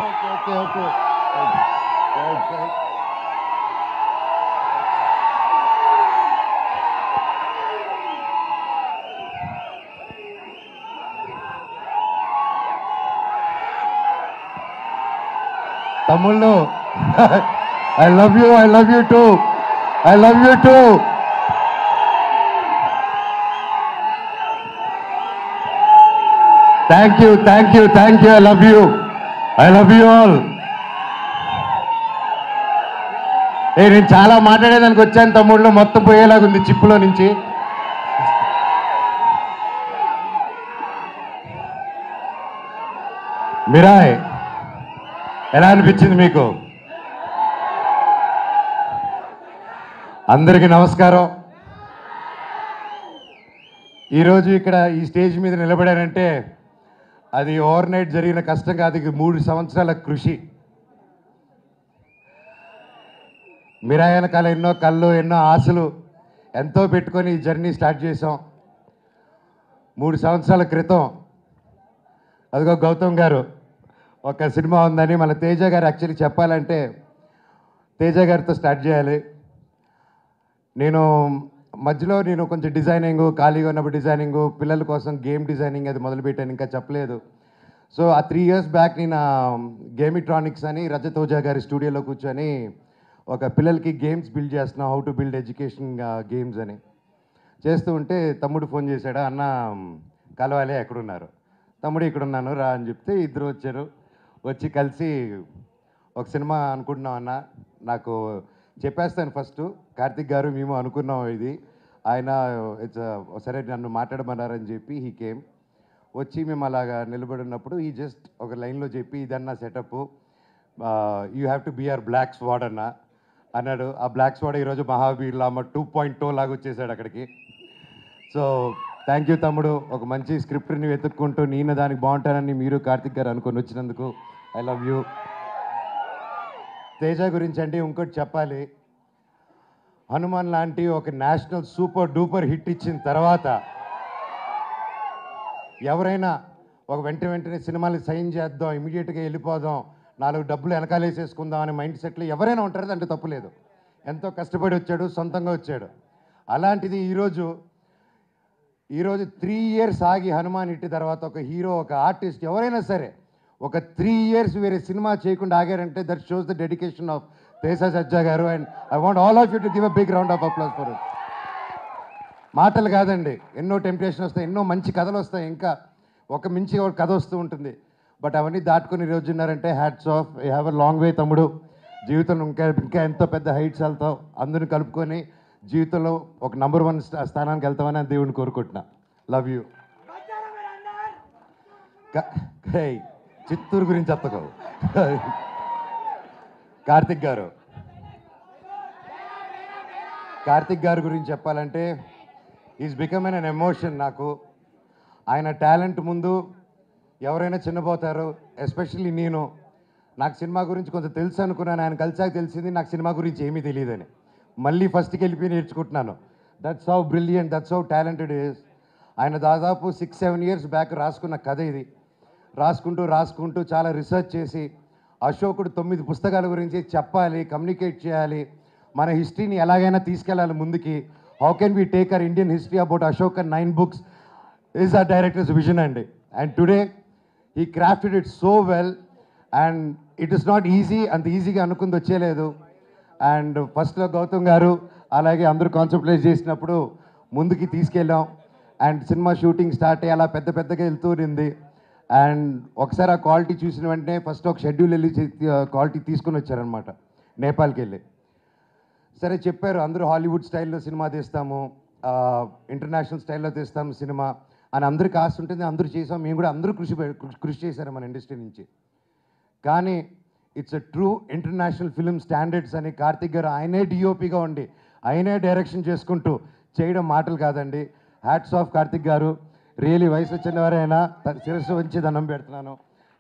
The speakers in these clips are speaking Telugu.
ఓకే. తమ్ముళ్ళు, I love you two. Thank you. I love you all. నేను చాలా మాట్లాడేదానికి వచ్చాను తమ్ముళ్ళు, మొత్తం పోయేలాగుంది చిప్పులో నుంచి. మిరాయ్ ఎలా అనిపించింది మీకు? అందరికీ నమస్కారం. ఈరోజు ఇక్కడ ఈ స్టేజ్ మీద నిలబడారంటే అది ఓవర్ నైట్ జరిగిన కష్టం కాదు, ఇది 3 సంవత్సరాల కృషి. మిరాయ్ వెనకాల ఎన్నో కళ్ళు, ఎన్నో ఆశలు ఎంతో పెట్టుకొని ఈ జర్నీ స్టార్ట్ చేసాం. 3 సంవత్సరాల క్రితం అదిగో గౌతమ్ గారు ఒక సినిమా ఉందని మన తేజ గారు యాక్చువల్లీ చెప్పాలంటే తేజ గారితో స్టార్ట్ చేయాలి. మధ్యలో నేను కొంచెం డిజైనింగ్, ఖాళీగా ఉన్నప్పుడు డిజైనింగ్, పిల్లల కోసం గేమ్ డిజైనింగ్ అది మొదలుపెట్టాను, ఇంకా చెప్పలేదు. సో ఆ 3 years బ్యాక్ నేను గేమిట్రానిక్స్ అని రజత్ ఓజా గారి స్టూడియోలో కూర్చొని ఒక పిల్లలకి గేమ్స్ బిల్డ్ చేస్తున్నాం, how to build education games అని చేస్తూ ఉంటే తమ్ముడు ఫోన్ చేశాడు, అన్న కలవాలి, ఎక్కడున్నారు? తమ్ముడు ఇక్కడ ఉన్నాను రా అని చెప్తే ఇద్దరు వచ్చారు. వచ్చి కలిసి ఒక సినిమా అనుకుంటున్నాం అన్న, నాకు చెప్పేస్తాను ఫస్ట్, కార్తిక్ గారు మేము అనుకున్నాం ఇది, ఆయన సరే నన్ను మాట్లాడమన్నారని చెప్పి హీ కేమ్. వచ్చి మేము అలాగా నిలబడినప్పుడు ఈ జస్ట్ ఒక లైన్లో చెప్పి ఇదన్నా setup, you have to be our black squad అన్న అన్నాడు. ఆ బ్లాక్ స్వాడ్ ఈరోజు మహావీర్ లామ 2.0 లాగా వచ్చేసాడు అక్కడికి. సో థ్యాంక్ యూ తమ్ముడు, ఒక మంచి స్క్రిప్ట్ని వెతుక్కుంటూ నేను దానికి బాగుంటానని మీరు కార్తిక్ గారు అనుకొని వచ్చినందుకు ఐ లవ్ యూ. తేజ గురించి అంటే ఇంకోటి చెప్పాలి, హనుమాన్ లాంటి ఒక నేషనల్ సూపర్ డూపర్ హిట్ ఇచ్చిన తర్వాత ఎవరైనా ఒక వెంటనే సినిమాలు సైన్ చేద్దాం, ఇమీడియట్గా వెళ్ళిపోదాం, 4 డబ్బులు వెనకాలేసేసుకుందాం అనే మైండ్ సెట్లో ఎవరైనా ఉంటారు, అంటే తప్పులేదు. ఎంతో కష్టపడి వచ్చాడు, సొంతంగా వచ్చాడు. అలాంటిది ఈరోజు 3 years ఆగి హనుమాన్ హిట్ తర్వాత ఒక హీరో, ఒక ఆర్టిస్ట్ ఎవరైనా సరే ఒక 3 years వేరే సినిమా చేయకుండా ఆగారంటే that shows the dedication of Teja Sajja గారు. And I want all of you to give a big round of applause for it. మాటలు కాదండి, ఎన్నో టెంప్టేషన్ వస్తాయి, ఎన్నో మంచి కథలు వస్తాయి, ఇంకా ఒక మించి ఒక కథ వస్తూ ఉంటుంది. బట్ అవన్నీ దాటుకొని ఈరోజు ఉన్నారంటే hats off, you have a long way తమ్ముడు. జీవితంలో ఇంకా ఎంతో పెద్ద హైట్స్ వెళ్తావు, అందరిని కలుపుకొని జీవితంలో ఒక నంబర్ 1 స్థానానికి వెళ్తామని దేవుడిని కోరుకుంటున్నా. Love you. చిత్తూరు గురించి చెప్పకు. కార్తిక్ గారు గురించి చెప్పాలంటే ఈజ్ బికమ్ అన్ ఎమోషన్ నాకు. ఆయన టాలెంట్ ముందు ఎవరైనా చిన్నపోతారు, ఎస్పెషల్లీ నాకు సినిమా గురించి కొంచెం తెలుసు అనుకున్నాను, ఆయన కలిసాక తెలిసింది నాకు సినిమా గురించి ఏమీ తెలియదని. మళ్ళీ ఫస్ట్కి వెళ్ళిపోయి నేర్చుకుంటున్నాను. That's how brilliant, that's how talented is. ఆయన దాదాపు 6-7 years బ్యాక్ రాసుకున్న కథ ఇది. రాసుకుంటూ చాలా రీసెర్చ్ చేసి అశోకుడు 9 పుస్తకాల గురించి చెప్పాలి, కమ్యూనికేట్ చేయాలి, మన హిస్టరీని ఎలాగైనా తీసుకెళ్ళాలి ముందుకి. How can we take our Indian history about Ashok and 9 books is ఆ డైరెక్టర్స్ విజన్ అండి. And today he crafted it so well and it is not easy, అంత ఈజీగా అనుకుంది వచ్చేలేదు. అండ్ ఫస్ట్లో గౌతమ్ గారు అలాగే అందరూ కాన్సెప్టలైజ్ చేసినప్పుడు ముందుకి తీసుకెళ్ళాం. అండ్ సినిమా షూటింగ్ స్టార్ట్ అయ్యి అలా పెద్దగా వెళ్తూ ఉంది. అండ్ ఒకసారి ఆ క్వాలిటీ చూసిన వెంటనే ఫస్ట్ ఒక షెడ్యూల్ వెళ్ళి క్వాలిటీ తీసుకుని వచ్చారనమాట, నేపాల్కి వెళ్ళి. సరే చెప్పారు, అందరూ హాలీవుడ్ స్టైల్లో సినిమా తీస్తాము, ఇంటర్నేషనల్ స్టైల్లో తీస్తాము సినిమా అని అందరికీ ఆశ ఉంటుంది, అందరూ చేసాం, మేము కూడా అందరూ కృషి చేశారు మన ఇండస్ట్రీ నుంచి. కానీ it's a true international film standards అని కార్తిక్ గారు ఆయనే డిఓపిగా ఉండి ఆయనే డైరెక్షన్ చేసుకుంటూ చేయడం మాటలు కాదండి. హ్యాట్స్ ఆఫ్ కార్తిక్ గారు, రియలీ వయసు వచ్చినవారైనా శిరస్సు వంచి దండం పెడుతున్నాను.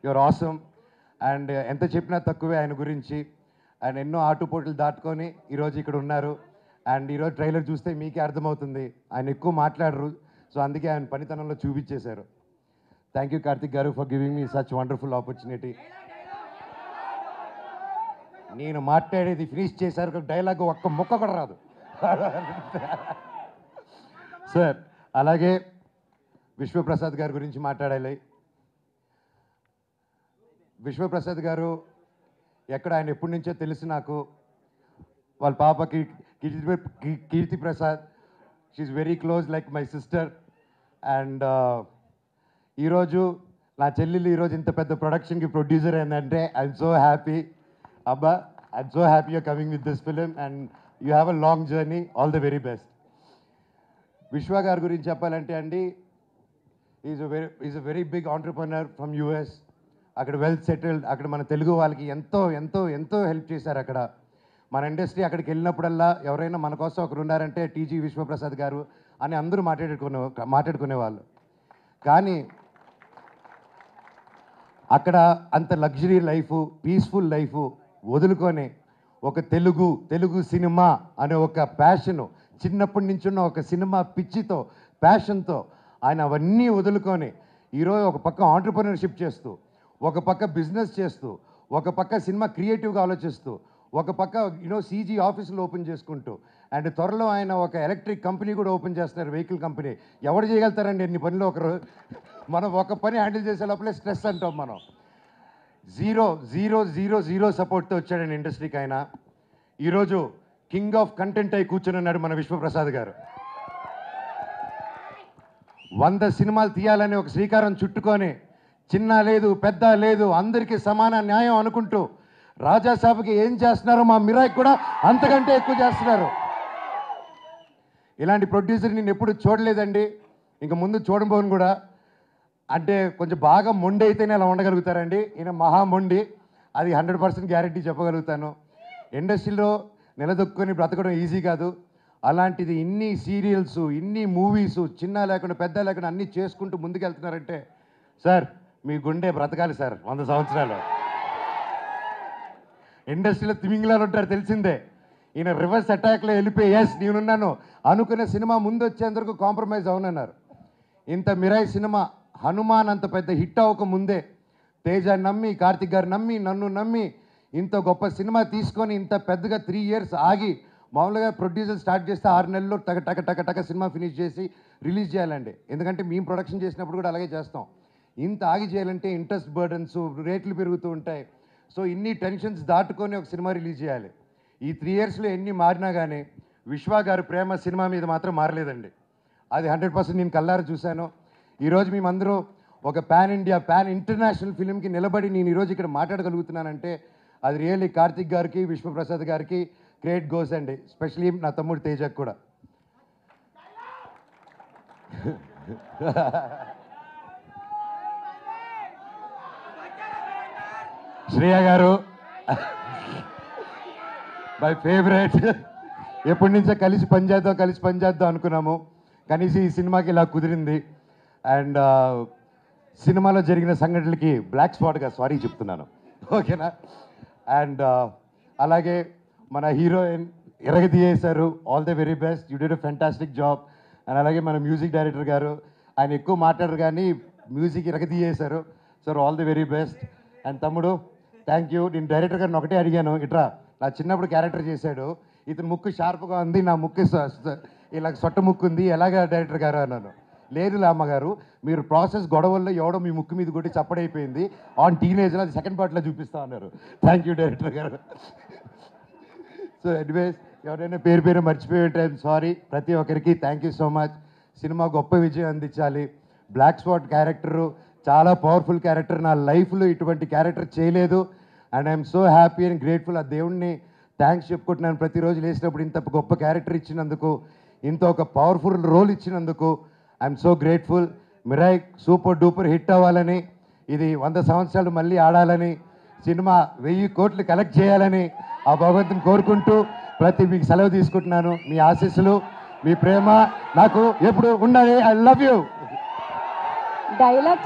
Your awesome. అండ్ ఎంత చెప్పినా తక్కువే ఆయన గురించి. అండ్ ఎన్నో ఆటుపోట్లు దాటుకొని ఈరోజు ఇక్కడ ఉన్నారు. అండ్ ఈరోజు ట్రైలర్ చూస్తే మీకే అర్థమవుతుంది, ఆయన ఎక్కువ మాట్లాడరు, సో అందుకే ఆయన పనితనంలో చూపించేశారు. థ్యాంక్ యూ కార్తిక్ గారు for giving me such wonderful opportunity. నేను మాట్లాడేది ఫినిష్ చేశారు డైలాగ్ ఒక్క ముక్క కూడా రాదు సార్. అలాగే విశ్వప్రసాద్ గారి గురించి మాట్లాడాలి. విశ్వప్రసాద్ గారు ఎక్కడ ఆయన ఎప్పటి నుంచో తెలుసు నాకు. వాళ్ళ పాపకి Keerthi Prasad, she very close like my sister. And ఈరోజు నా చెల్లెలు ఈరోజు ఇంత పెద్ద ప్రొడక్షన్కి ప్రొడ్యూసర్ అయిందంటే ఐఎమ్ సో హ్యాపీ. అబ్బా, I'm so happy you're coming with this film and you have a long journey. All the very best. Vishwa గారి గురించి చెప్పాలంటే అండి, is a very big entrepreneur from US. అక్కడ వెల్ సెటిల్డ్. అక్కడ మన తెలుగు వాళ్ళకి ఎంతో ఎంతో ఎంతో హెల్ప్ చేశారు. అక్కడ మన ఇండస్ట్రీ అక్కడికి వెళ్ళినప్పుడల్లా ఎవరైనా మన కోసం ఒకరు ఉన్నారంటే టీజీ విశ్వప్రసాద్ గారు అని అందరూ మాట్లాడుకునేవాళ్ళు. కానీ అక్కడ అంత లగ్జరీ లైఫ్, పీస్ఫుల్ లైఫ్ వదులుకొని ఒక తెలుగు సినిమా అనే ఒక ప్యాషను, చిన్నప్పటి నుంచి ఉన్న ఒక సినిమా పిచ్చితో, ప్యాషన్తో ఆయన అవన్నీ వదులుకొని ఈరోజు ఒక పక్క ఆంటర్ప్రెన్యూర్షిప్ చేస్తూ, ఒక పక్క బిజినెస్ చేస్తూ, ఒక పక్క సినిమా క్రియేటివ్గా ఆలోచిస్తూ, ఒక పక్క సీజీ ఆఫీసులు ఓపెన్ చేసుకుంటూ, అండ్ త్వరలో ఆయన ఒక ఎలక్ట్రిక్ కంపెనీ కూడా ఓపెన్ చేస్తున్నారు, వెహికల్ కంపెనీ. ఎవరు చేయగలుగుతారండి ఎన్ని పనులు ఒకరు? మనం ఒక పని హ్యాండిల్ చేసే లోపలే స్ట్రెస్ అంటాం మనం. జీరో జీరో జీరో జీరో సపోర్ట్తో వచ్చాడండి ఇండస్ట్రీకి ఆయన. ఈరోజు కింగ్ ఆఫ్ కంటెంట్ అయి కూర్చొని ఉన్నాడు మన విశ్వప్రసాద్ గారు. 100 సినిమాలు తీయాలని ఒక శ్రీకారం చుట్టుకొని, చిన్న లేదు పెద్ద లేదు అందరికీ సమాన న్యాయం అనుకుంటూ రాజాసాబ్కి ఏం చేస్తున్నారో మా మిరాయికి కూడా అంతకంటే ఎక్కువ చేస్తున్నారు. ఇలాంటి ప్రొడ్యూసర్ నేను ఎప్పుడు చూడలేదండి, ఇంక ముందు చూడబోను కూడా. అంటే కొంచెం బాగా మొండి అయితేనే అలా ఉండగలుగుతారండి. ఈయన మహా మొండి, అది 100% గ్యారెంటీ చెప్పగలుగుతాను. ఇండస్ట్రీలో నిలదొక్కుని బ్రతకడం ఈజీ కాదు. అలాంటిది ఇన్ని సీరియల్స్, ఇన్ని మూవీస్, చిన్న లేకుండా పెద్ద లేకుండా అన్నీ చేసుకుంటూ ముందుకెళ్తున్నారంటే సార్ మీ గుండె బ్రతకాలి సార్ 100 సంవత్సరాలు. ఇండస్ట్రీలో తిమింగిలాలు ఉంటారు తెలిసిందే. ఈయన రివర్స్ అటాక్లో వెళ్ళిపోయి ఎస్ నేనున్నాను అనుకునే సినిమా ముందు వచ్చేందుకు కాంప్రమైజ్ అవునన్నారు. ఇంత మిరాయి సినిమా హనుమాన్ అంత పెద్ద హిట్ అవ్వక ముందే తేజ నమ్మి, కార్తిక్ గారు నమ్మి, నన్ను నమ్మి ఇంత గొప్ప సినిమా తీసుకొని ఇంత పెద్దగా 3 years ఆగి, మామూలుగా ప్రొడ్యూసర్ స్టార్ట్ చేస్తే 6 నెలల్లో టక టక టక టక సినిమా ఫినిష్ చేసి రిలీజ్ చేయాలండి. ఎందుకంటే మేము ప్రొడక్షన్ చేసినప్పుడు కూడా అలాగే చేస్తాం. ఇంత ఆగి చేయాలంటే ఇంట్రెస్ట్ బర్డన్స్, రేట్లు పెరుగుతూ ఉంటాయి. సో ఇన్ని టెన్షన్స్ దాటుకొని ఒక సినిమా రిలీజ్ చేయాలి. ఈ 3 yearsలో ఎన్ని మారినా కానీ విశ్వ గారి ప్రేమ సినిమా మీద మాత్రం మారలేదండి. అది 100% నేను కల్లారా చూశాను. ఈరోజు మేమందరూ ఒక పాన్ ఇండియా, పాన్ ఇంటర్నేషనల్ ఫిలింకి నిలబడి నేను ఈరోజు ఇక్కడ మాట్లాడగలుగుతున్నానంటే అది రియల్లీ కార్తిక్ గారికి, విశ్వప్రసాద్ గారికి క్రెడిట్ గోస్ అండి. స్పెషలీ నా తమ్ముడు తేజకు కూడా. శ్రేయ గారు మై ఫేవరెట్. ఎప్పటి నుంచో కలిసి పనిచేద్దాం అనుకున్నాము. కనీసం ఈ సినిమాకి ఇలా కుదిరింది. అండ్ సినిమాలో జరిగిన సంఘటనలకి బ్లాక్ స్పాట్గా సారీ చెప్తున్నాను, ఓకేనా? అండ్ అలాగే మన హీరోయిన్ ఎరగదీయేశారు. All the very best, you did a fantastic job. And అలాగే మన మ్యూజిక్ డైరెక్టర్ గారు, ఆయన ఎక్కువ మాట్లాడరు కానీ మ్యూజిక్ ఎరగదీయేశారు. So all the very best. And తమ్ముడు థ్యాంక్ యూ. నేను డైరెక్టర్ గారిని ఒకటే అడిగాను, ఇట్రా నా చిన్నప్పుడు క్యారెక్టర్ చేశాడు, ఇతను ముక్కు షార్ప్గా ఉంది, నా ముక్కు ఇలా సొట్ట ముక్కు ఉంది, ఎలాగా డైరెక్టర్ గారు అన్నాను. లేదులే అమ్మగారు, మీరు ప్రాసెస్ గొడవల్లో ఎవడో మీ ముక్కు మీద కొట్టి చప్పడైపోయింది, ఆన్ టీనేజ్లో అది సెకండ్ పార్ట్లో చూపిస్తా అన్నారు. థ్యాంక్ యూ డైరెక్టర్ గారు. సో ఎనీవేస్ ఎవరైనా పేరు మర్చిపోయే టైం సారీ. ప్రతి ఒక్కరికి thank you so much. Cinema గొప్ప విజయం అందించాలి. బ్లాక్ స్పాట్ క్యారెక్టరు చాలా పవర్ఫుల్ క్యారెక్టర్. నా లైఫ్లో ఇటువంటి క్యారెక్టర్ చేయలేదు. And I'm so happy and grateful. ఆ దేవుడిని థ్యాంక్స్ చెప్పుకుంటున్నాను. ప్రతిరోజు లేచినప్పుడు ఇంత గొప్ప క్యారెక్టర్ ఇచ్చినందుకు, ఇంత ఒక పవర్ఫుల్ రోల్ ఇచ్చినందుకు I'm so grateful. Mirai super duper hit అవ్వాలని, ఇది 100 సంవత్సరాలు మళ్ళీ ఆడాలని, సినిమా 1000 కోట్లు కలెక్ట్ చేయాలని ఆ భగవంతుని కోరుకుంటూ మీకు సెలవు తీసుకుంటున్నాను. మీ ఆశీస్సులు, మీ ప్రేమ నాకు ఎప్పుడు ఉండాలి. I love you. డైలాగ్